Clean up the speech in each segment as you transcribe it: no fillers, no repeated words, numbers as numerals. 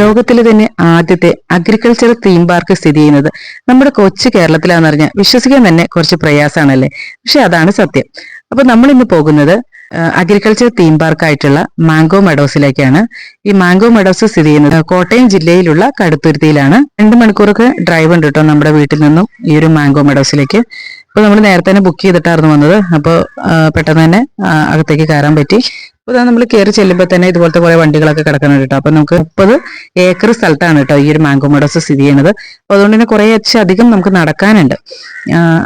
ലോകത്തിലെ തന്നെ ആദ്യത്തെ അഗ്രികൾച്ചർ തീം പാർക്ക് സ്ഥിതി ചെയ്യുന്നത് നമ്മുടെ കൊച്ചു കേരളത്തിലാണെന്ന് പറഞ്ഞാൽ വിശ്വസിക്കാൻ തന്നെ കുറച്ച് പ്രയാസമാണല്ലേ. പക്ഷെ അതാണ് സത്യം. അപ്പൊ നമ്മൾ ഇന്ന് പോകുന്നത് അഗ്രികൾച്ചർ തീം പാർക്ക് ആയിട്ടുള്ള മാംഗോ മെഡോസിലേക്കാണ്. ഈ മാംഗോ മെഡോസ് സ്ഥിതി ചെയ്യുന്നത് കോട്ടയം ജില്ലയിലുള്ള കടുത്തുരുത്തിയിലാണ്. 2 മണിക്കൂറൊക്കെ ഡ്രൈവ് ഉണ്ട് കേട്ടോ നമ്മുടെ വീട്ടിൽ നിന്നും ഈ ഒരു മാംഗോ മെഡോസിലേക്ക്. അപ്പൊ നമ്മൾ നേരത്തെ തന്നെ ബുക്ക് ചെയ്തിട്ടായിരുന്നു വന്നത്. അപ്പോൾ പെട്ടെന്ന് തന്നെ അകത്തേക്ക് കയറാൻ പറ്റി. അപ്പോൾ നമ്മൾ കയറി ചെല്ലുമ്പോൾ തന്നെ ഇതുപോലത്തെ കുറെ വണ്ടികളൊക്കെ കിടക്കുന്നുണ്ട് കേട്ടോ. അപ്പൊ നമുക്ക് 30 ഏക്കർ സ്ഥലത്താണ് കേട്ടോ ഈ ഒരു മാംഗോ മെഡോസ് സ്ഥിതി ചെയ്യുന്നത്. അപ്പൊ അതുകൊണ്ട് തന്നെ കുറെ അധികം നമുക്ക് നടക്കാനുണ്ട്.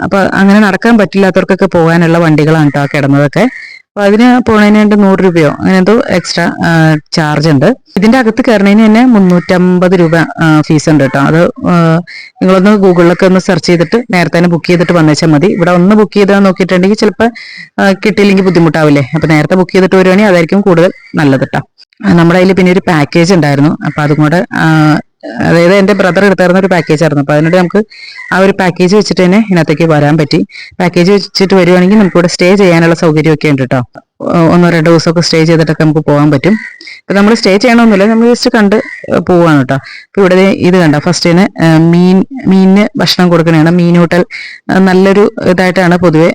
അപ്പൊ അങ്ങനെ നടക്കാൻ പറ്റില്ലാത്തവർക്കൊക്കെ പോകാനുള്ള വണ്ടികളാണ് കേട്ടോ കിടന്നതൊക്കെ. അപ്പൊ അതിന് പോണതിന് വേണ്ടി 100 രൂപയോ അങ്ങനെ എന്തോ എക്സ്ട്രാ ചാർജ് ഉണ്ട്. ഇതിന്റെ അകത്ത് കയറുന്നതിന് തന്നെ 350 രൂപ ഫീസ് ഉണ്ട് കേട്ടോ. അത് നിങ്ങളൊന്ന് ഗൂഗിളിലൊക്കെ ഒന്ന് സെർച്ച് ചെയ്തിട്ട് നേരത്തെ തന്നെ ബുക്ക് ചെയ്തിട്ട് വന്നേച്ചാൽ മതി. ഇവിടെ ഒന്ന് ബുക്ക് ചെയ്താൽ നോക്കിയിട്ടുണ്ടെങ്കിൽ ചിലപ്പോൾ കിട്ടിയില്ലെങ്കിൽ ബുദ്ധിമുട്ടാവില്ലേ. അപ്പൊ നേരത്തെ ബുക്ക് ചെയ്തിട്ട് വരുവാണെങ്കിൽ അതായിരിക്കും കൂടുതൽ നല്ലത് കേട്ടോ. നമ്മുടെ കയ്യിൽ പിന്നെ ഒരു പാക്കേജ് ഉണ്ടായിരുന്നു. അപ്പൊ അതും കൂടെ അതായത് എന്റെ ബ്രദർ എടുത്തായിരുന്ന ഒരു പാക്കേജ് ആയിരുന്നു. അപ്പൊ അതിനോട് നമുക്ക് ആ ഒരു പാക്കേജ് വെച്ചിട്ട് തന്നെ ഇതിനകത്തേക്ക് വരാൻ പറ്റി. പാക്കേജ് വെച്ചിട്ട് വരുവാണെങ്കിൽ നമുക്ക് ഇവിടെ സ്റ്റേ ചെയ്യാനുള്ള സൗകര്യമൊക്കെ ഉണ്ട് കേട്ടോ. 1-2 ദിവസമൊക്കെ സ്റ്റേ ചെയ്തിട്ടൊക്കെ നമുക്ക് പോകാൻ പറ്റും. അപ്പൊ നമ്മൾ സ്റ്റേ ചെയ്യണമെന്നില്ല, നമ്മൾ ജസ്റ്റ് കണ്ട് പോവാണ് കേട്ടോ. അപ്പൊ ഇവിടെ ഇത് കണ്ട ഫസ്റ്റിന് മീനിന് ഭക്ഷണം കൊടുക്കണതാണ്. മീനൂട്ടൽ നല്ലൊരു ഇതായിട്ടാണ് പൊതുവെ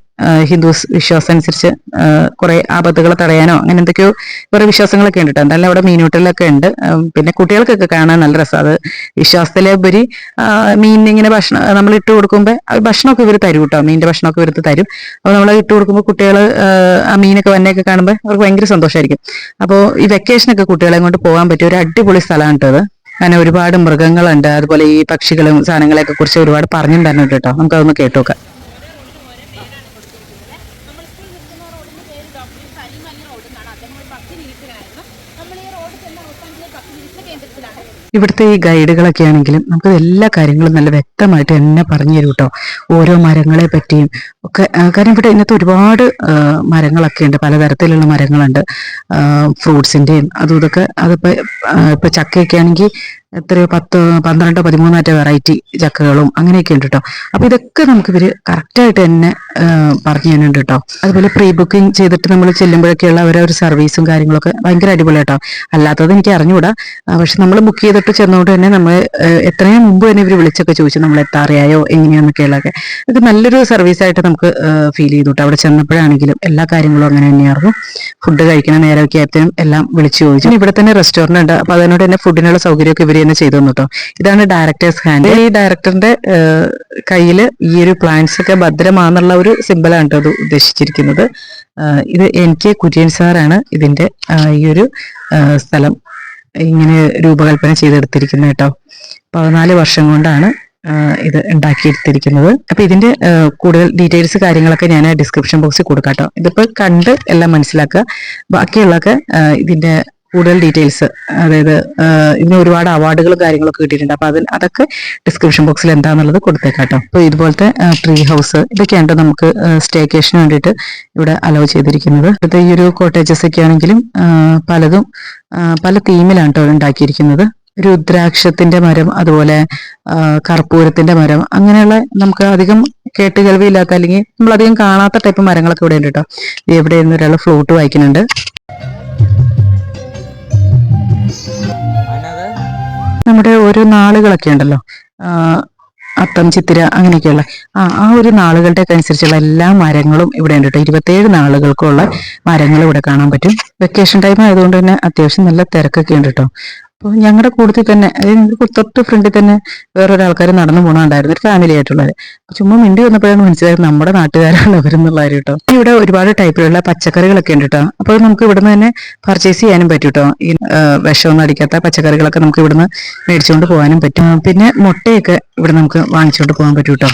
ഹിന്ദുസ് വിശ്വാസം അനുസരിച്ച് കുറെ ആപത്തുകൾ തടയാനോ അങ്ങനെ എന്തൊക്കെയോ കുറെ വിശ്വാസങ്ങളൊക്കെ ഉണ്ട് കേട്ടോ. എന്തായാലും അവിടെ മീനൂട്ടലൊക്കെ ഉണ്ട്. പിന്നെ കുട്ടികൾക്കൊക്കെ കാണാൻ നല്ല രസം. അത് വിശ്വാസത്തിലുപരി മീനിന് ഇങ്ങനെ ഭക്ഷണം നമ്മൾ ഇട്ട് കൊടുക്കുമ്പോൾ ഭക്ഷണമൊക്കെ ഇവർ തരും കേട്ടോ. മീനിന്റെ ഭക്ഷണമൊക്കെ ഇവർ തരും. അപ്പോൾ നമ്മൾ ഇട്ട് കൊടുക്കുമ്പോൾ കുട്ടികൾ ആ മീനൊക്കെ വന്നെയൊക്കെ കാണുമ്പോൾ അവർക്ക് ഭയങ്കര സന്തോഷമായിരിക്കും. അപ്പോൾ ഈ വെക്കേഷനൊക്കെ കുട്ടികളെ കൊണ്ട് പോകാൻ പറ്റിയ ഒരു അടിപൊളി സ്ഥലമാണ് കേട്ടോ അത്. അങ്ങനെ ഒരുപാട് മൃഗങ്ങളുണ്ട്, അതുപോലെ ഈ പക്ഷികളും സാധനങ്ങളെയൊക്കെ കുറിച്ച് ഒരുപാട് പറഞ്ഞിട്ടുണ്ടായിരുന്നു കേട്ടോ. നമുക്കതൊന്ന് കേട്ടോക്കാം. ഇവിടുത്തെ ഈ ഗൈഡുകളൊക്കെ ആണെങ്കിലും നമുക്ക് എല്ലാ കാര്യങ്ങളും നല്ല വ്യക്തമായിട്ട് തന്നെ പറഞ്ഞു തരും കേട്ടോ. ഓരോ മരങ്ങളെ പറ്റിയും ഒക്കെ. കാരണം ഇവിടെ ഇന്നത്തെ ഒരുപാട് മരങ്ങളൊക്കെ ഉണ്ട്, പലതരത്തിലുള്ള മരങ്ങളുണ്ട്. ഫ്രൂട്ട്സിന്റെയും അതും ഇതൊക്കെ. ഇപ്പൊ ചക്കയൊക്കെ ആണെങ്കിൽ എത്രയോ 10, 12, 13 വെറൈറ്റി ചക്കകളും അങ്ങനെയൊക്കെ ഉണ്ട് കേട്ടോ. അപ്പൊ ഇതൊക്കെ നമുക്ക് ഇവര് കറക്റ്റായിട്ട് തന്നെ പറഞ്ഞു തരുന്നുണ്ട് കേട്ടോ. അതുപോലെ പ്രീ ബുക്കിംഗ് ചെയ്തിട്ട് നമ്മൾ ചെല്ലുമ്പോഴൊക്കെയുള്ള അവരെ ഒരു സർവീസും കാര്യങ്ങളൊക്കെ ഭയങ്കര അടിപൊളി കേട്ടോ. അല്ലാത്തത് എനിക്ക് അറിഞ്ഞുകൂടാ. പക്ഷെ നമ്മൾ ബുക്ക് ചെയ്തിട്ട് ചെന്നോണ്ട് തന്നെ നമ്മൾ എത്രയും മുമ്പ് തന്നെ ഇവർ വിളിച്ചൊക്കെ ചോദിച്ചു നമ്മൾ എത്താറിയായോ എങ്ങനെയാന്നൊക്കെയുള്ളതൊക്കെ. ഇത് നല്ലൊരു സർവീസായിട്ട് നമുക്ക് ഫീൽ ചെയ്തു കേട്ടോ. അവിടെ ചെന്നപ്പോഴാണെങ്കിലും എല്ലാ കാര്യങ്ങളും അങ്ങനെ തന്നെയായിരുന്നു. ഫുഡ് കഴിക്കുന്ന നേരമൊക്കെ ആയപ്പോഴും എല്ലാം വിളിച്ചു ചോദിച്ചു. ഇവിടെ തന്നെ റെസ്റ്റോറന്റ് ഉണ്ട്. അപ്പൊ അതിനോട് തന്നെ ഫുഡിനുള്ള സൗകര്യമൊക്കെ ഇവർ തന്നെ ചെയ്തു തന്നു കേട്ടോ. ഇതാണ് ഡയറക്ടേഴ്സ് ഹാൻഡ്. ഈ ഡയറക്ടറിന്റെ കയ്യിൽ ഈ ഒരു പ്ലാന്റ്സ് ഒക്കെ ഭദ്രമാന്നുള്ള ഒരു സിമ്പിളാണ് കേട്ടോ അത് ഉദ്ദേശിച്ചിരിക്കുന്നത്. ഇത് എനിക്ക് കുര്യൻ സാറാണ് ഇതിന്റെ ഈ ഒരു സ്ഥലം ഇങ്ങനെ രൂപകൽപ്പന ചെയ്തെടുത്തിരിക്കുന്നത് കേട്ടോ. 14 വർഷം കൊണ്ടാണ് ഇത് ഉണ്ടാക്കിയെടുത്തിരിക്കുന്നത്. അപ്പൊ ഇതിന്റെ കൂടുതൽ ഡീറ്റെയിൽസ് കാര്യങ്ങളൊക്കെ ഞാൻ ഡിസ്ക്രിപ്ഷൻ ബോക്സിൽ കൊടുക്കാം കേട്ടോ. ഇതിപ്പോ കണ്ട് എല്ലാം മനസ്സിലാക്കുക. ബാക്കിയുള്ളതൊക്കെ ഇതിന്റെ കൂടുതൽ ഡീറ്റെയിൽസ്, അതായത് ഇതിന് ഒരുപാട് അവാർഡുകളും കാര്യങ്ങളൊക്കെ കിട്ടിയിട്ടുണ്ട്. അപ്പൊ അതൊക്കെ ഡിസ്ക്രിപ്ഷൻ ബോക്സിൽ എന്താണെന്നുള്ളത് കൊടുത്തേക്കാം കേട്ടോ. അപ്പൊ ഇതുപോലത്തെ ട്രീ ഹൗസ് ഇതൊക്കെയാണ് നമുക്ക് സ്റ്റേക്കേഷന് വേണ്ടിയിട്ട് ഇവിടെ അലോ ചെയ്തിരിക്കുന്നത്. ഇവിടുത്തെ ഈ ഒരു കോട്ടേജസ് ഒക്കെ ആണെങ്കിലും പലതും പല തീമിലാണ് കേട്ടോ ഉണ്ടാക്കിയിരിക്കുന്നത്. രുദ്രാക്ഷത്തിന്റെ മരം, അതുപോലെ കർപ്പൂരത്തിന്റെ മരം, അങ്ങനെയുള്ള നമുക്ക് അധികം കേട്ടുകേൾവിയില്ലാത്ത അല്ലെങ്കിൽ നമ്മൾ അധികം കാണാത്ത ടൈപ്പ് മരങ്ങളൊക്കെ ഇവിടെ ഉണ്ട് കേട്ടോ. ഇവിടെ നിന്ന് ഒരാൾ ഫ്ലൂട്ട് വായിക്കുന്നുണ്ട്. നമ്മുടെ ഓരോ നാളുകളൊക്കെ ഉണ്ടല്ലോ, അത്തം, ചിത്തിര, അങ്ങനെയൊക്കെയുള്ള ആ ഒരു നാളുകളുടെ ഒക്കെ അനുസരിച്ചുള്ള എല്ലാ മരങ്ങളും ഇവിടെ ഉണ്ട് കേട്ടോ. 27 നാളുകൾക്കുള്ള മരങ്ങൾ ഇവിടെ കാണാൻ പറ്റും. വെക്കേഷൻ ടൈം ആയതുകൊണ്ട് തന്നെ അത്യാവശ്യം നല്ല തിരക്കൊക്കെ ഉണ്ട് കേട്ടോ. അപ്പോൾ ഞങ്ങളുടെ കൂട്ടത്തിൽ തന്നെ, അതായത് തൊട്ട് ഫ്രണ്ടിൽ തന്നെ വേറൊരാൾക്കാർ നടന്നു പോകണുണ്ടായിരുന്നു, ഒരു ഫാമിലി ആയിട്ടുള്ളത്. ചുമ്മാ മിണ്ടി വന്നപ്പോഴാണ് മനസ്സിലായത് നമ്മുടെ നാട്ടുകാരാണ് അവരെന്നുള്ള കാര്യം കേട്ടോ. ഇവിടെ ഒരുപാട് ടൈപ്പിലുള്ള പച്ചക്കറികളൊക്കെ ഉണ്ട് കേട്ടോ. അപ്പോൾ നമുക്ക് ഇവിടുന്ന് തന്നെ പർച്ചേസ് ചെയ്യാനും പറ്റും കേട്ടോ. ഈ വിഷമൊന്നും അടിക്കാത്ത പച്ചക്കറികളൊക്കെ നമുക്ക് ഇവിടുന്ന് മേടിച്ചുകൊണ്ട് പോകാനും പറ്റും. പിന്നെ മുട്ടയൊക്കെ ഇവിടെ നമുക്ക് വാങ്ങിച്ചുകൊണ്ട് പോകാൻ പറ്റും കേട്ടോ.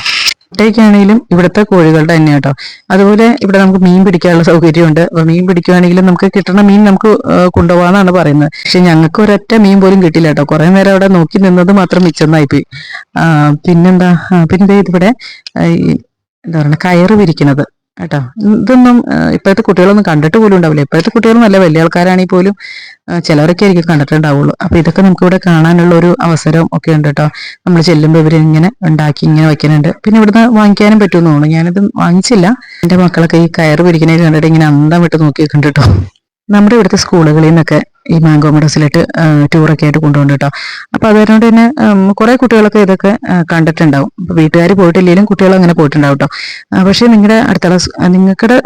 മുട്ടയൊക്കെയാണെങ്കിലും ഇവിടുത്തെ കോഴികളുടെ തന്നെ കേട്ടോ. അതുപോലെ ഇവിടെ നമുക്ക് മീൻ പിടിക്കാനുള്ള സൗകര്യമുണ്ട്. അപ്പൊ മീൻ പിടിക്കുകയാണെങ്കിലും നമുക്ക് കിട്ടുന്ന മീൻ നമുക്ക് കൊണ്ടുപോകാന്നാണ് പറയുന്നത്. പക്ഷെ ഞങ്ങൾക്ക് ഒരൊറ്റ മീൻ പോലും കിട്ടില്ല കേട്ടോ. കുറെ നേരം അവിടെ നോക്കി നിന്നത് മാത്രം മിച്ചന്നായിപ്പോയി. പിന്നെന്താ, പിന്നെ ഇതിവിടെ എന്താ പറയുക, കയറ് വിരിക്കുന്നത് കേട്ടോ. ഇതൊന്നും ഇപ്പോഴത്തെ കുട്ടികളൊന്നും കണ്ടിട്ട് പോലും ഉണ്ടാവില്ല. ഇപ്പോഴത്തെ കുട്ടികൾ നല്ല വലിയ ആൾക്കാരാണെങ്കിൽ പോലും ചിലവരൊക്കെ ആയിരിക്കും കണ്ടിട്ടുണ്ടാവുള്ളൂ. അപ്പൊ ഇതൊക്കെ നമുക്ക് ഇവിടെ കാണാനുള്ള ഒരു അവസരം ഒക്കെ ഉണ്ട് കേട്ടോ. നമ്മൾ ചെല്ലുമ്പോൾ ഇവര് ഇങ്ങനെ ഉണ്ടാക്കി ഇങ്ങനെ വയ്ക്കുന്നുണ്ട്. പിന്നെ ഇവിടുന്ന് വാങ്ങിക്കാനും പറ്റുമെന്ന് തോന്നുന്നു. ഞാനിത് വാങ്ങിച്ചില്ല. എന്റെ മക്കളൊക്കെ ഈ കയറ് പിരിക്കുന്നതിൽ കണ്ടിട്ട് ഇങ്ങനെ അന്തം വിട്ട് നോക്കി വെക്കുന്നുണ്ട് കേട്ടോ. നമ്മുടെ ഇവിടുത്തെ സ്കൂളുകളിൽ നിന്നൊക്കെ ഈ മാംഗോ മെഡോസിലിട്ട് ടൂറൊക്കെ ആയിട്ട് കൊണ്ടുപോകുന്നുണ്ട് കേട്ടോ. അപ്പൊ അതുകൊണ്ട് തന്നെ കുറെ കുട്ടികളൊക്കെ ഇതൊക്കെ കണ്ടിട്ടുണ്ടാവും. അപ്പൊ വീട്ടുകാർ പോയിട്ടില്ലെങ്കിലും കുട്ടികൾ അങ്ങനെ പോയിട്ടുണ്ടാവും കേട്ടോ. പക്ഷേ നിങ്ങളുടെ അടുത്തുള്ള നിങ്ങളുടെ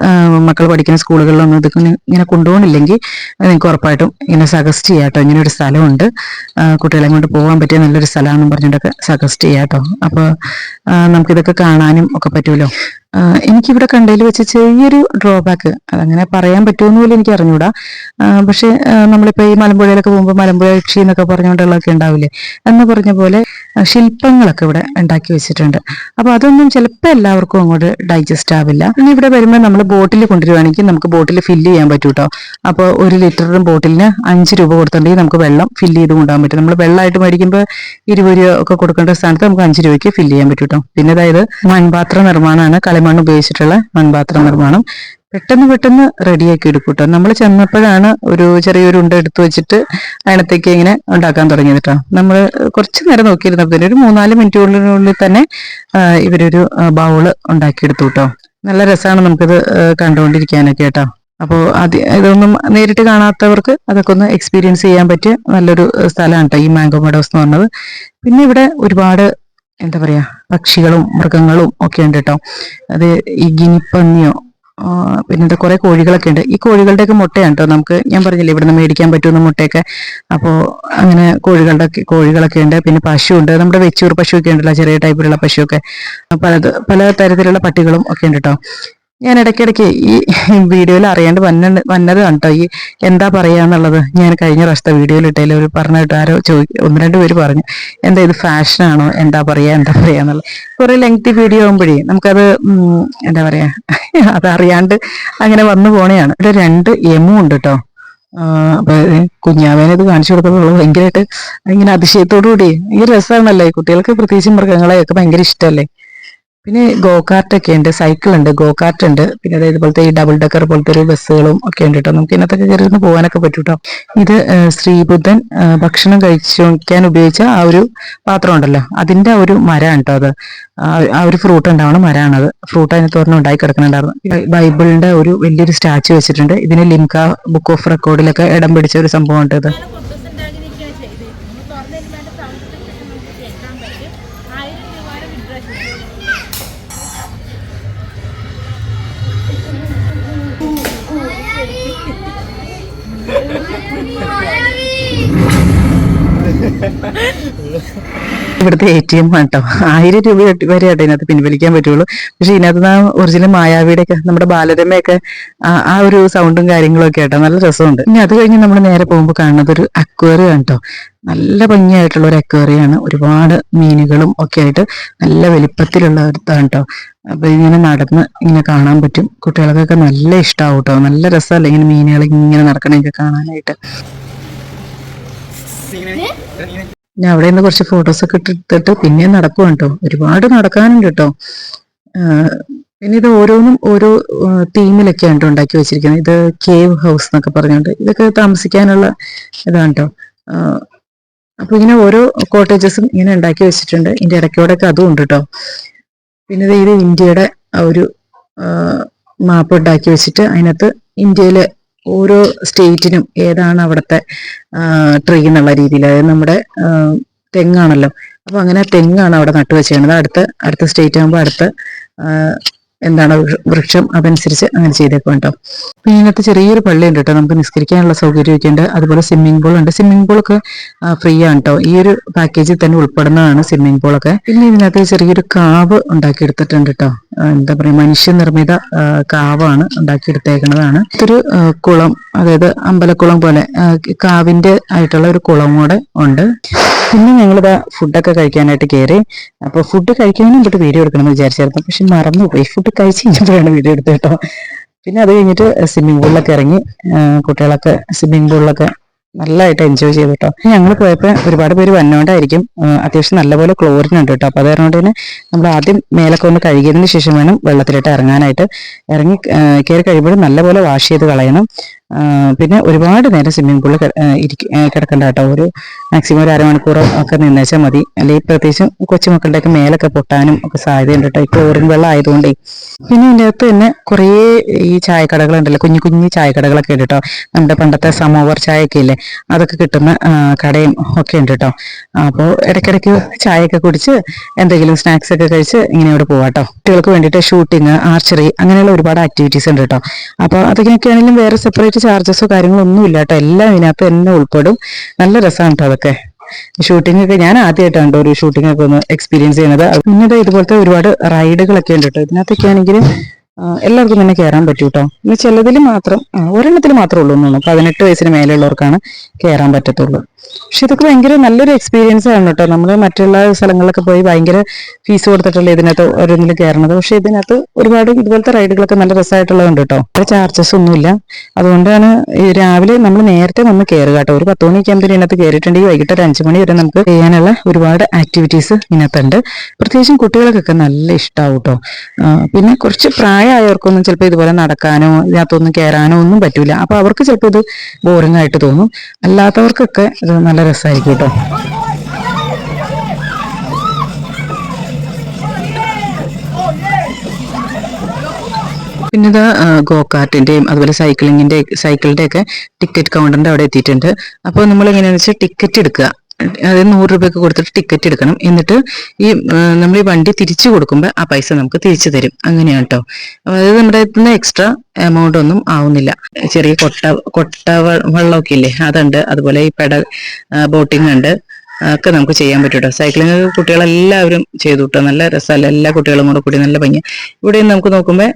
മക്കൾ പഠിക്കുന്ന സ്കൂളുകളിലൊന്നും ഇതൊക്കെ ഇങ്ങനെ കൊണ്ടുപോകണില്ലെങ്കിൽ നിങ്ങൾക്ക് ഉറപ്പായിട്ടും ഇങ്ങനെ സജസ്റ്റ് ചെയ്യാം കേട്ടോ. ഇങ്ങനെ ഒരു സ്ഥലമുണ്ട്, കുട്ടികളെ കൊണ്ട് പോകാൻ പറ്റിയ നല്ലൊരു സ്ഥലമാണെന്ന് പറഞ്ഞിട്ടൊക്കെ സജസ്റ്റ് ചെയ്യാം കേട്ടോ. അപ്പോൾ നമുക്കിതൊക്കെ കാണാനും ഒക്കെ പറ്റുമല്ലോ. എനിക്കിവിടെ കണ്ടതിൽ വെച്ച് ചെറിയൊരു ഡ്രോബാക്ക്, അതങ്ങനെ പറയാൻ പറ്റുമെന്ന് പോലും എനിക്ക് അറിഞ്ഞൂടാ. പക്ഷെ നമ്മളിപ്പോൾ ഈ മലമ്പുഴയിലൊക്കെ പോകുമ്പോൾ മലമ്പുഴ യക്ഷി എന്നൊക്കെ പറഞ്ഞുകൊണ്ടുള്ളതൊക്കെ ഉണ്ടാവില്ലേ, എന്ന് പറഞ്ഞ പോലെ ശില്പങ്ങളൊക്കെ ഇവിടെ ഉണ്ടാക്കി വെച്ചിട്ടുണ്ട്. അപ്പൊ അതൊന്നും ചിലപ്പോൾ എല്ലാവർക്കും അങ്ങോട്ട് ഡൈജസ്റ്റ് ആവില്ല. ഇനി ഇവിടെ വരുമ്പോൾ നമ്മൾ ബോട്ടിൽ കൊണ്ടുവരുവാണെങ്കിൽ നമുക്ക് ബോട്ടിൽ ഫില്ല് ചെയ്യാൻ പറ്റും കേട്ടോ. അപ്പോൾ 1 ലിറ്ററും ബോട്ടിലിന് 5 രൂപ കൊടുത്തിട്ടുണ്ടെങ്കിൽ നമുക്ക് വെള്ളം ഫില്ല് ചെയ്ത് കൊണ്ടുപോകാൻ പറ്റും. നമ്മൾ വെള്ളമായിട്ട് മേടിക്കുമ്പോൾ 20 രൂപ ഒക്കെ കൊടുക്കേണ്ട സ്ഥാനത്ത് നമുക്ക് 5 രൂപയ്ക്ക് ഫില്ല് ചെയ്യാൻ പറ്റും കേട്ടോ. പിന്നെ അതായത് മൺപാത്ര നിർമ്മാണമാണ്, കളിമണ്ണ് ഉപയോഗിച്ചിട്ടുള്ള മൺപാത്ര നിർമ്മാണം. പെട്ടെന്ന് റെഡിയാക്കി എടുക്കും കേട്ടോ. നമ്മൾ ചെന്നപ്പോഴാണ് ഒരു ചെറിയൊരു ഉണ്ട എടുത്തു വെച്ചിട്ട് അതിനകത്തേക്ക് ഇങ്ങനെ ഉണ്ടാക്കാൻ തുടങ്ങിയത് കേട്ടോ. നമ്മൾ കുറച്ച് നേരം നോക്കിയിരുന്നപ്പോൾ ഒരു 3-4 മിനിറ്റിനുള്ളിൽ തന്നെ ഇവരൊരു ബൗള് ഉണ്ടാക്കിയെടുത്തു കേട്ടോ. നല്ല രസമാണ് നമുക്കിത് കണ്ടുകൊണ്ടിരിക്കാനൊക്കെ കേട്ടോ. അപ്പോൾ ഇതൊന്നും നേരിട്ട് കാണാത്തവർക്ക് അതൊക്കെ ഒന്ന് എക്സ്പീരിയൻസ് ചെയ്യാൻ പറ്റിയ നല്ലൊരു സ്ഥലമാണ് കേട്ടോ ഈ മാംഗോ മെഡോസ് എന്ന് പറഞ്ഞത്. പിന്നെ ഇവിടെ ഒരുപാട് എന്താ പറയാ പക്ഷികളും മൃഗങ്ങളും ഒക്കെ ഉണ്ട് കേട്ടോ. അത് ഈ ഗിനിപ്പന്നിയോ പിന്നെന്താ കുറെ കോഴികളൊക്കെ ഉണ്ട്. ഈ കോഴികളുടെയൊക്കെ മുട്ടയാണ് കേട്ടോ നമുക്ക്, ഞാൻ പറഞ്ഞില്ലേ ഇവിടുന്ന് മേടിക്കാൻ പറ്റുന്ന മുട്ടയൊക്കെ. അപ്പോൾ അങ്ങനെ കോഴികളൊക്കെ ഉണ്ട്. പിന്നെ പശു ഉണ്ട്, നമ്മുടെ വെച്ചൂർ പശുവൊക്കെ ഉണ്ടല്ലോ, ചെറിയ ടൈപ്പിലുള്ള പശുവൊക്കെ. പല തരത്തിലുള്ള പട്ടികളും ഒക്കെ ഉണ്ട് കേട്ടോ. ഞാൻ ഇടയ്ക്കിടയ്ക്ക് ഈ വീഡിയോയിൽ അറിയാണ്ട് വന്നത് കണ്ടോ ഈ എന്താ പറയാന്നുള്ളത്. ഞാൻ കഴിഞ്ഞ പ്രാവശ്യത്തെ വീഡിയോയിൽ ഇട്ടതിൽ ഒരു പറഞ്ഞ കേട്ടോ, ആരോ 1-2 പേര് പറഞ്ഞു എന്താ ഇത് ഫാഷനാണോ, എന്താ പറയാന്നുള്ളത്. കുറെ ലെങ്തി വീഡിയോ ആകുമ്പോഴേ നമുക്കത് എന്താ പറയാ അതറിയാണ്ട് അങ്ങനെ വന്നു പോണെയാണ്. ഇവിടെ 2 യമു ഉണ്ട് കേട്ടോ. അപ്പൊ കുഞ്ഞാവേനെ ഇത് കാണിച്ചു കൊടുക്കുമ്പോൾ ഭയങ്കരമായിട്ട് ഇങ്ങനെ അതിശയത്തോടു കൂടി ഈ രസമാണല്ലേ, കുട്ടികൾക്ക് പ്രത്യേകിച്ച് മൃഗങ്ങളെയൊക്കെ ഭയങ്കര ഇഷ്ടമല്ലേ. പിന്നെ ഗോകാർട്ടൊക്കെ ഉണ്ട്, സൈക്കിൾ ഉണ്ട്, ഗോകാർട്ട് ഉണ്ട്. പിന്നെ അതായത് പോലത്തെ ഈ ഡബിൾ ഡെക്കർ പോലത്തെ ഒരു ബസ്സുകളും ഒക്കെ ഉണ്ട് കേട്ടോ. നമുക്ക് ഇതിനകത്തൊക്കെ കയറി ഒന്ന് പോകാനൊക്കെ പറ്റും കേട്ടോ. ഇത് ശ്രീബുദ്ധൻ ഭക്ഷണം കഴിക്കാൻ ഉപയോഗിച്ച ആ ഒരു പാത്രം ഉണ്ടല്ലോ, അതിന്റെ ഒരു മരമാണ് കേട്ടോ. അത് ആ ഒരു ഫ്രൂട്ട് ഉണ്ടാവണ മരമാണത്. ഫ്രൂട്ട് അതിനകത്ത് ഒരെണ്ണം ഉണ്ടായി കിടക്കുന്നുണ്ടായിരുന്നു. ബൈബിളിന്റെ ഒരു വലിയൊരു സ്റ്റാച്ചു വെച്ചിട്ടുണ്ട്. ഇതിന് ലിംക ബുക്ക് ഓഫ് റെക്കോർഡിലൊക്കെ ഇടം പിടിച്ച ഒരു സംഭവം ഉണ്ട് ഇത്. ഇവിടുത്തെ ATM കേട്ടോ. 1000 രൂപ വരെ ആട്ടോ ഇതിനകത്ത് പിൻവലിക്കാൻ പറ്റുള്ളൂ. പക്ഷെ ഇതിനകത്ത് ഒറിജിനൽ മായാവിയുടെ ഒക്കെ നമ്മുടെ ബാലരമയൊക്കെ ആ ഒരു സൗണ്ടും കാര്യങ്ങളും ഒക്കെ ആട്ടോ, നല്ല രസമുണ്ട്. ഇനി അത് കഴിഞ്ഞ് നമ്മൾ നേരെ പോകുമ്പോൾ കാണുന്നത് ഒരു അക്വേറിയം കേട്ടോ. നല്ല ഭംഗിയായിട്ടുള്ള ഒരു അക്വേറിയാണ്, ഒരുപാട് മീനുകളും ഒക്കെ ആയിട്ട് നല്ല വലിപ്പത്തിലുള്ള ഇതാണ് കേട്ടോ. അപ്പൊ ഇങ്ങനെ നടന്ന് ഇങ്ങനെ കാണാൻ പറ്റും. കുട്ടികൾക്കൊക്കെ നല്ല ഇഷ്ടമാവും കേട്ടോ. നല്ല രസമല്ലേ ഇങ്ങനെ മീനുകൾ ഇങ്ങനെ നടക്കണൊക്കെ കാണാനായിട്ട്. ഞാൻ അവിടെ നിന്ന് കുറച്ച് ഫോട്ടോസൊക്കെ എടുത്തിട്ട് പിന്നെ നടക്കും കേട്ടോ. ഒരുപാട് നടക്കാനുണ്ട് കേട്ടോ. പിന്നെ ഇത് ഓരോന്നും ഓരോ തീമിലൊക്കെയാണ് കേട്ടോ ഉണ്ടാക്കി വെച്ചിരിക്കുന്നത്. ഇത് കേവ് ഹൗസ് എന്നൊക്കെ പറഞ്ഞുകൊണ്ട് ഇതൊക്കെ താമസിക്കാനുള്ള ഇതാണ് കേട്ടോ. അപ്പൊ ഇങ്ങനെ ഓരോ കോട്ടേജസും ഇങ്ങനെ ഉണ്ടാക്കി വെച്ചിട്ടുണ്ട്. ഇതിന്റെ ഇടയ്ക്കോടൊക്കെ അതും ഉണ്ട് കേട്ടോ. പിന്നെ ഇത് ഇന്ത്യയുടെ ഒരു മാപ്പ് ഉണ്ടാക്കി വെച്ചിട്ട് അതിനകത്ത് ഇന്ത്യയിലെ ഓരോ സ്റ്റേറ്റിനും ഏതാണ് അവിടുത്തെ ട്രീ എന്നുള്ള രീതിയിൽ, അതായത് നമ്മുടെ തെങ്ങാണല്ലോ, അപ്പൊ അങ്ങനെ തെങ്ങാണ് അവിടെ നട്ടുവെച്ചേക്കുന്നത്. അടുത്ത സ്റ്റേറ്റ് ആകുമ്പോൾ അടുത്ത എന്താണ് വൃക്ഷം, അതനുസരിച്ച് അങ്ങനെ ചെയ്തേക്കും കേട്ടോ. പിന്നെ ഇതിനകത്ത് ചെറിയൊരു പള്ളി ഉണ്ട് കേട്ടോ, നമുക്ക് നിസ്കരിക്കാനുള്ള സൗകര്യമൊക്കെ ഉണ്ട്. അതുപോലെ സ്വിമ്മിംഗ് പൂൾ ഉണ്ട്. സ്വിമ്മിംഗ് പൂളൊക്കെ ഫ്രീ ആണ് കേട്ടോ. ഈ ഒരു പാക്കേജിൽ തന്നെ ഉൾപ്പെടുന്നതാണ് സ്വിമ്മിംഗ് പൂളൊക്കെ. പിന്നെ ഇതിനകത്ത് ചെറിയൊരു കാവ് ഉണ്ടാക്കിയെടുത്തിട്ടുണ്ട് കേട്ടോ. എന്താ പറയാ, മനുഷ്യനിർമ്മിത കാവാണ് ഉണ്ടാക്കിയെടുത്തേക്കുന്നതാണ്. ഇതൊരു കുളം, അതായത് അമ്പലക്കുളം പോലെ കാവിന്റെ ആയിട്ടുള്ള ഒരു കുളം കൂടെ ഉണ്ട്. പിന്നെ ഞങ്ങളിതാ ഫുഡൊക്കെ കഴിക്കാനായിട്ട് കയറി. അപ്പൊ ഫുഡ് കഴിക്കാനും ഇങ്ങോട്ട് വീഡിയോ എടുക്കണമെന്ന് വിചാരിച്ചായിരുന്നു, പക്ഷെ മറന്നുപോയി. ഫുഡ് കഴിച്ച് കഴിഞ്ഞപ്പോഴാണ് വീഡിയോ എടുത്തത് കേട്ടോ. പിന്നെ അത് കഴിഞ്ഞിട്ട് സ്വിമ്മിംഗ് പൂളിലൊക്കെ ഇറങ്ങി. കുട്ടികളൊക്കെ സ്വിമ്മിംഗ് പൂളിലൊക്കെ നല്ലതായിട്ട് എൻജോയ് ചെയ്തു കേട്ടോ. ഞങ്ങൾ പോയപ്പോൾ ഒരുപാട് പേര് വന്നോണ്ടായിരിക്കും അത്യാവശ്യം നല്ലപോലെ ക്ലോറിൻ ഉണ്ട് കേട്ടോ. അപ്പൊ അതുകൊണ്ട് തന്നെ നമ്മൾ ആദ്യം മേലൊക്കെ ഒന്ന് കഴുകിയതിന് ശേഷം വേണം വെള്ളത്തിലിട്ട് ഇറങ്ങാനായിട്ട്. ഇറങ്ങി കയറി കഴിയുമ്പോഴും നല്ലപോലെ വാഷ് ചെയ്ത് കളയണം. പിന്നെ ഒരുപാട് നേരം സ്വിമ്മിംഗ് പൂളിൽ കിടക്കണ്ട കേട്ടോ. ഒരു മാക്സിമം ഒരു അരമണിക്കൂർ ഒക്കെ നിന്നേച്ചാൽ മതി. അല്ലെങ്കിൽ പ്രത്യേകിച്ചും കൊച്ചുമക്കളുടെയൊക്കെ മേലൊക്കെ പൊട്ടാനും ഒക്കെ സാധ്യതയുണ്ട് കേട്ടോ, ഈ ക്ലോറിൻ വെള്ളം ആയതുകൊണ്ടേ. പിന്നെ ഇതിൻ്റെ അകത്ത് തന്നെ കുറേ ഈ ചായക്കടകളുണ്ടല്ലോ, കുഞ്ഞു കുഞ്ഞു ചായക്കടകളൊക്കെ ഉണ്ട് കേട്ടോ. നമ്മുടെ പണ്ടത്തെ സമോവർ ചായയൊക്കെ ഇല്ലേ, അതൊക്കെ കിട്ടുന്ന കടയും ഒക്കെ ഉണ്ട് കേട്ടോ. അപ്പോൾ ഇടയ്ക്കിടയ്ക്ക് ചായയൊക്കെ കുടിച്ച് എന്തെങ്കിലും സ്നാക്സ് ഒക്കെ കഴിച്ച് ഇങ്ങനെ അവിടെ പോവാം കേട്ടോ. കുട്ടികൾക്ക് വേണ്ടിയിട്ട് ഷൂട്ടിങ്, ആർച്ചറി, അങ്ങനെയുള്ള ഒരുപാട് ആക്ടിവിറ്റീസ് ഉണ്ട് കേട്ടോ. അപ്പോൾ അതിനൊക്കെ ആണെങ്കിലും വേറെ സെപ്പറേറ്റ് ചാർജസോ കാര്യങ്ങളോ ഒന്നും ഇല്ല കേട്ടോ. എല്ലാം ഇതിനകത്ത് തന്നെ ഉൾപ്പെടും. നല്ല രസമാണ് കേട്ടോ അതൊക്കെ. ഷൂട്ടിംഗ് ഒക്കെ ഞാൻ ആദ്യമായിട്ടാണ് ഒരു ഷൂട്ടിംഗ് ഒക്കെ ഒന്ന് എക്സ്പീരിയൻസ് ചെയ്യുന്നത്. പിന്നീട് ഇതുപോലത്തെ ഒരുപാട് റൈഡുകളൊക്കെ ഉണ്ട് കേട്ടോ. ഇതിനകത്തൊക്കെ ആണെങ്കിൽ എല്ലാവർക്കും തന്നെ കയറാൻ പറ്റൂ കേട്ടോ. പിന്നെ ചിലതിൽ മാത്രം ഒരെണ്ണത്തിൽ മാത്രമേ ഉള്ളൂ എന്നാണ്, 18 വയസ്സിന് മേലെയുള്ളവർക്കാണ് കയറാൻ പറ്റത്തുള്ളൂ. പക്ഷെ ഇതൊക്കെ ഭയങ്കര നല്ലൊരു എക്സ്പീരിയൻസ് ആണ് കേട്ടോ. നമ്മൾ മറ്റുള്ള സ്ഥലങ്ങളിലൊക്കെ പോയി ഭയങ്കര ഫീസ് കൊടുത്തിട്ടല്ലേ ഇതിനകത്ത് ഓരോന്നിൽ കയറണത്. പക്ഷെ ഇതിനകത്ത് ഒരുപാട് ഇതുപോലത്തെ റൈഡുകളൊക്കെ നല്ല രസമായിട്ടുള്ളതുണ്ട് കേട്ടോ. അത്ര ചാർജസ് ഒന്നുമില്ല. അതുകൊണ്ടാണ് രാവിലെ നമ്മൾ നേരത്തെ വന്ന് കയറുക കേട്ടോ. ഒരു 10 മണിയൊക്കെ ആകുമ്പോൾ ഇതിനകത്ത് കയറിയിട്ടുണ്ടെങ്കിൽ വൈകിട്ട് ഒരു 5 മണി വരെ നമുക്ക് ചെയ്യാനുള്ള ഒരുപാട് ആക്ടിവിറ്റീസ് ഇതിനകത്തുണ്ട്. പ്രത്യേകിച്ചും കുട്ടികൾക്കൊക്കെ നല്ല ഇഷ്ടമാവും കേട്ടോ. പിന്നെ കുറച്ച് പ്രായമായവർക്കൊന്നും ചിലപ്പോൾ ഇതുപോലെ നടക്കാനോ ഇതിനകത്തൊന്നും കയറാനോ ഒന്നും പറ്റൂല. അപ്പൊ അവർക്ക് ചിലപ്പോൾ ഇത് ബോറിംഗ് ആയിട്ട് തോന്നും. അല്ലാത്തവർക്കൊക്കെ ഇത് നല്ല രസമായിരിക്കും കേട്ടോ. പിന്നെ ഇത് ഗോകാർട്ടിന്റെയും അതുപോലെ സൈക്കിളിന്റെ ഒക്കെ ടിക്കറ്റ് കൗണ്ടറിന്റെ അവിടെ എത്തിയിട്ടുണ്ട്. അപ്പോൾ നമ്മൾ എങ്ങനെയാണെന്ന് വെച്ചാൽ ടിക്കറ്റ് എടുക്കുക. അതായത് 100 രൂപയൊക്കെ കൊടുത്തിട്ട് ടിക്കറ്റ് എടുക്കണം. എന്നിട്ട് ഈ നമ്മൾ ഈ വണ്ടി തിരിച്ചു കൊടുക്കുമ്പോൾ ആ പൈസ നമുക്ക് തിരിച്ചു തരും. അങ്ങനെയാണ് കേട്ടോ. അതായത് നമ്മുടെ അടുത്ത് എക്സ്ട്രാ എമൗണ്ട് ഒന്നും ആവുന്നില്ല. ചെറിയ കൊട്ട വെള്ളമൊക്കെ ഇല്ലേ, അതുണ്ട്. അതുപോലെ ഈ ബോട്ടിംഗ് ഉണ്ട്, ഒക്കെ നമുക്ക് ചെയ്യാൻ പറ്റും കേട്ടോ. സൈക്ലിംഗ് കുട്ടികളെല്ലാവരും ചെയ്തു കേട്ടോ. നല്ല രസമല്ല, എല്ലാ കുട്ടികളും കൂടി നല്ല ഭംഗി. ഇവിടെ നമുക്ക് നോക്കുമ്പോൾ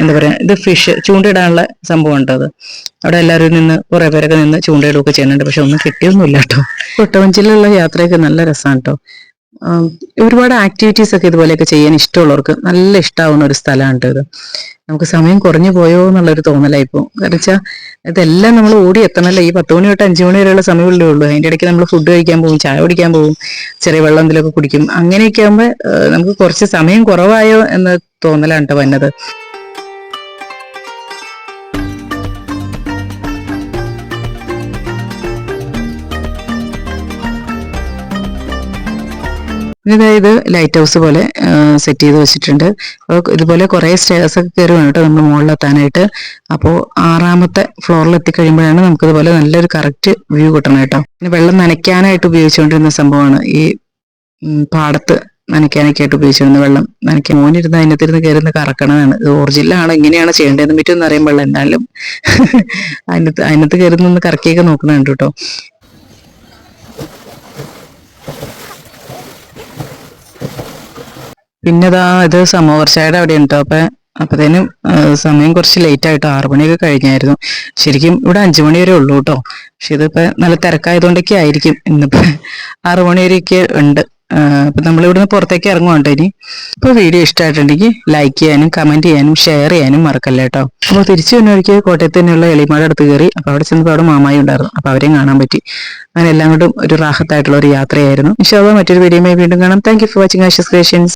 എന്താ പറയാ, ഇത് ഫിഷ് ചൂണ്ടയിടാനുള്ള സംഭവം ഉണ്ട്. അത് അവിടെ എല്ലാവരും നിന്ന് കുറെ പേരൊക്കെ നിന്ന് ചൂണ്ടയിടുകയൊക്കെ ചെയ്യുന്നുണ്ട്. പക്ഷെ ഒന്നും കിട്ടിയൊന്നുമില്ല കേട്ടോ. കൊട്ടവഞ്ചിയിലുള്ള യാത്രയൊക്കെ നല്ല രസമാണ് കേട്ടോ. ഒരുപാട് ആക്ടിവിറ്റീസ് ഒക്കെ ഇതുപോലെയൊക്കെ ചെയ്യാൻ ഇഷ്ടമുള്ളവർക്ക് നല്ല ഇഷ്ടമാവുന്ന ഒരു സ്ഥലമാണ് ഇത്. നമുക്ക് സമയം കുറഞ്ഞു പോയോ എന്നുള്ളൊരു തോന്നലായിപ്പോ. കാരണം വെച്ചാൽ ഇതെല്ലാം നമ്മൾ ഓടി എത്തണല്ലോ. ഈ 10 മണി തൊട്ട് 5 മണി വരെയുള്ള സമയമല്ലേ ഉള്ളൂ. അതിൻ്റെ ഇടയ്ക്ക് നമ്മൾ ഫുഡ് കഴിക്കാൻ പോകും, ചായ കുടിക്കാൻ പോകും, ചെറിയ വെള്ളം എന്തെങ്കിലുമൊക്കെ കുടിക്കും. അങ്ങനെയൊക്കെ ആകുമ്പോൾ നമുക്ക് കുറച്ച് സമയം കുറവായോ എന്ന് തോന്നലാണ് കേട്ടോ വന്നത്. ഇതായത് ലൈറ്റ് ഹൗസ് പോലെ സെറ്റ് ചെയ്ത് വെച്ചിട്ടുണ്ട്. അപ്പോൾ ഇതുപോലെ കുറേ സ്റ്റേഴ്സ് ഒക്കെ കയറി വേണം കേട്ടോ നമ്മൾ മുകളിലെത്താനായിട്ട്. അപ്പോൾ 6ാമത്തെ ഫ്ലോറിൽ എത്തിക്കഴിയുമ്പോഴാണ് നമുക്ക് ഇതുപോലെ നല്ലൊരു കറക്റ്റ് വ്യൂ കിട്ടണം കേട്ടോ. പിന്നെ വെള്ളം നനയ്ക്കാനായിട്ട് ഉപയോഗിച്ചുകൊണ്ടിരുന്ന സംഭവമാണ് ഈ പാടത്ത് നനയ്ക്കാനൊക്കെ ആയിട്ട് ഉപയോഗിച്ചിരുന്ന വെള്ളം നനയ്ക്കാൻ. മോനിരുന്ന് അതിനകത്തിരുന്ന് കയറുന്ന കറക്കണതാണ്. ഇത് ഒറിജിനലാണ്, ഇങ്ങനെയാണ് ചെയ്യേണ്ടതെന്ന് പറ്റുമെന്ന് അറിയുമ്പോൾ എന്നാലും അതിനകത്ത് കയറുന്നൊന്ന് കറക്കിയൊക്കെ നോക്കുന്നുണ്ട് കേട്ടോ. പിന്നെ ഇത് സമോവർ ചായയുടെ അവിടെ ഉണ്ടോ. അപ്പത്തേനും സമയം കുറച്ച് ലേറ്റ് ആയിട്ടോ, 6 മണിയൊക്കെ കഴിഞ്ഞായിരുന്നു. ശരിക്കും ഇവിടെ 5 മണി വരെ ഉള്ളൂ കേട്ടോ. പക്ഷെ ഇതിപ്പോ നല്ല തിരക്കായതുകൊണ്ടൊക്കെ ആയിരിക്കും ഇന്നിപ്പോ 6 മണി വരെയൊക്കെ ഉണ്ട്. അപ്പൊ നമ്മളിവിടുന്ന് പുറത്തേക്ക് ഇറങ്ങുവാണ്ടോ ഇനി. ഇപ്പൊ വീഡിയോ ഇഷ്ടമായിട്ടുണ്ടെങ്കിൽ ലൈക്ക് ചെയ്യാനും കമന്റ് ചെയ്യാനും ഷെയർ ചെയ്യാനും മറക്കല്ലേ കേട്ടോ. അപ്പോൾ തിരിച്ചു വന്ന വഴിക്ക് കോട്ടയത്ത് തന്നെയുള്ള എളിമാട് അടുത്ത് കയറി. അപ്പൊ അവിടെ ചെന്നപ്പോൾ അവിടെ മാമായി ഉണ്ടായിരുന്നു. അപ്പൊ അവരെയും കാണാൻ പറ്റി. അങ്ങനെ എല്ലാം കൊണ്ടും ഒരു റാഹത്തായിട്ടുള്ള ഒരു യാത്രയായിരുന്നു. ഇൻഷാ അല്ലാഹ് മറ്റൊരു വീഡിയോയുമായി വീണ്ടും കാണാം. Thank you for watching Ashis creations.